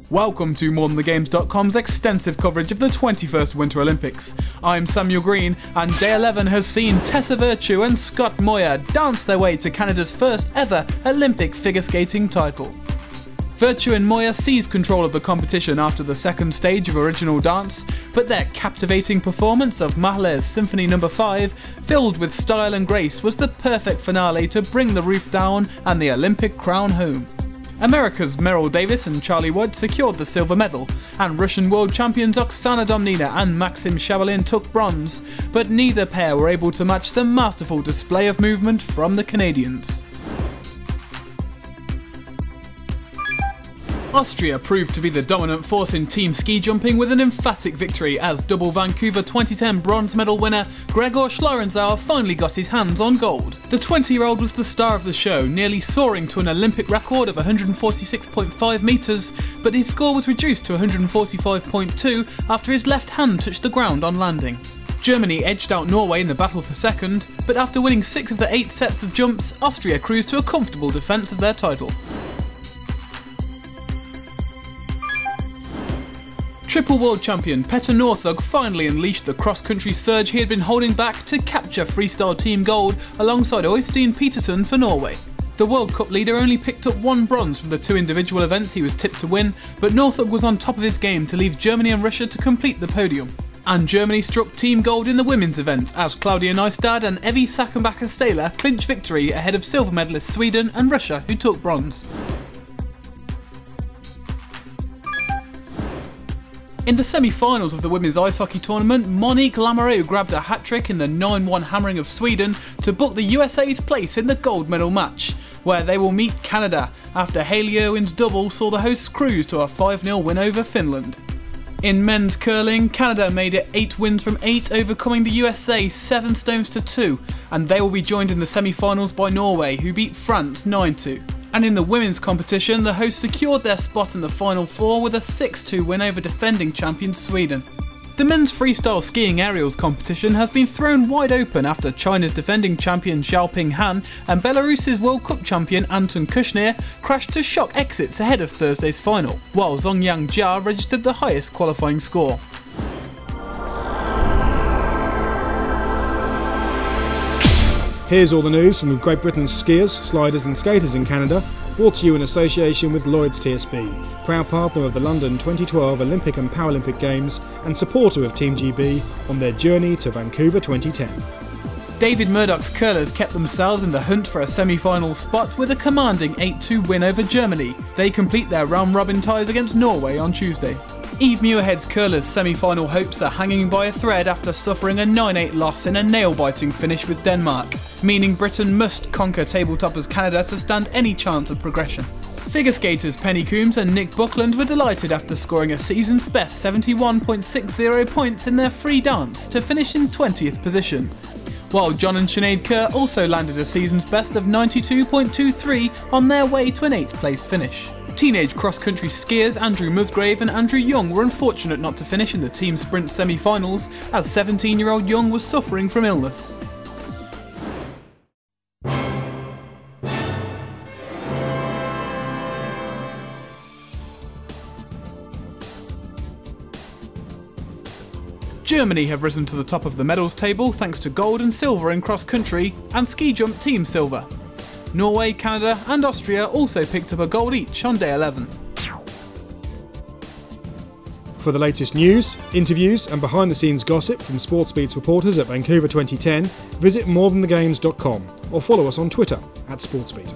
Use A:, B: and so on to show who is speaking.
A: Welcome to MoreThanTheGames.com's extensive coverage of the 21st Winter Olympics. I'm Samuel Green, and Day 11 has seen Tessa Virtue and Scott Moir dance their way to Canada's first ever Olympic figure skating title. Virtue and Moir seized control of the competition after the second stage of original dance, but their captivating performance of Mahler's Symphony No. 5, filled with style and grace, was the perfect finale to bring the roof down and the Olympic crown home. America's Merrill Davis and Charlie Wood secured the silver medal, and Russian world champions Oksana Domnina and Maxim Shabalin took bronze, but neither pair were able to match the masterful display of movement from the Canadians. Austria proved to be the dominant force in team ski jumping with an emphatic victory as double Vancouver 2010 bronze medal winner Gregor Schlierenzauer finally got his hands on gold. The 20-year-old was the star of the show, nearly soaring to an Olympic record of 146.5 metres, but his score was reduced to 145.2 after his left hand touched the ground on landing. Germany edged out Norway in the battle for second, but after winning 6 of the 8 sets of jumps, Austria cruised to a comfortable defence of their title. Triple world champion Petter Northug finally unleashed the cross-country surge he had been holding back to capture freestyle team gold alongside Øystein Petersen for Norway. The World Cup leader only picked up 1 bronze from the 2 individual events he was tipped to win, but Northug was on top of his game to leave Germany and Russia to complete the podium. And Germany struck team gold in the women's event as Claudia Neustad and Evie Sackenbacher-Stahler clinched victory ahead of silver medalists Sweden and Russia, who took bronze. In the semi-finals of the women's ice hockey tournament, Monique Lamoureux grabbed a hat-trick in the 9-1 hammering of Sweden to book the USA's place in the gold medal match, where they will meet Canada after Hayley Irwin's double saw the hosts cruise to a 5-0 win over Finland. In men's curling, Canada made it 8 wins from 8, overcoming the USA 7 stones to 2, and they will be joined in the semi-finals by Norway, who beat France 9-2. And in the women's competition, the hosts secured their spot in the Final Four with a 6-2 win over defending champions Sweden. The men's freestyle skiing aerials competition has been thrown wide open after China's defending champion Xiaoping Han and Belarus's World Cup champion Anton Kushnir crashed to shock exits ahead of Thursday's final, while Zongyang Jia registered the highest qualifying score.
B: Here's all the news from Great Britain's skiers, sliders and skaters in Canada, brought to you in association with Lloyds TSB, proud partner of the London 2012 Olympic and Paralympic Games and supporter of Team GB on their journey to Vancouver 2010.
A: David Murdoch's curlers kept themselves in the hunt for a semi-final spot with a commanding 8-2 win over Germany. They complete their round-robin ties against Norway on Tuesday. Eve Muirhead's curlers' semi-final hopes are hanging by a thread after suffering a 9-8 loss in a nail-biting finish with Denmark, meaning Britain must conquer tabletoppers Canada to stand any chance of progression. Figure skaters Penny Coombs and Nick Buckland were delighted after scoring a season's best 71.60 points in their free dance to finish in 20th position, while John and Sinead Kerr also landed a season's best of 92.23 on their way to an 8th place finish. Teenage cross-country skiers Andrew Musgrave and Andrew Young were unfortunate not to finish in the team sprint semi-finals as 17-year-old Young was suffering from illness. Germany have risen to the top of the medals table thanks to gold and silver in cross-country and ski jump team silver. Norway, Canada and Austria also picked up a gold each on Day 11.
B: For the latest news, interviews and behind-the-scenes gossip from SportsBeat's reporters at Vancouver 2010, visit MoreThanTheGames.com or follow us on Twitter @SportsBeat.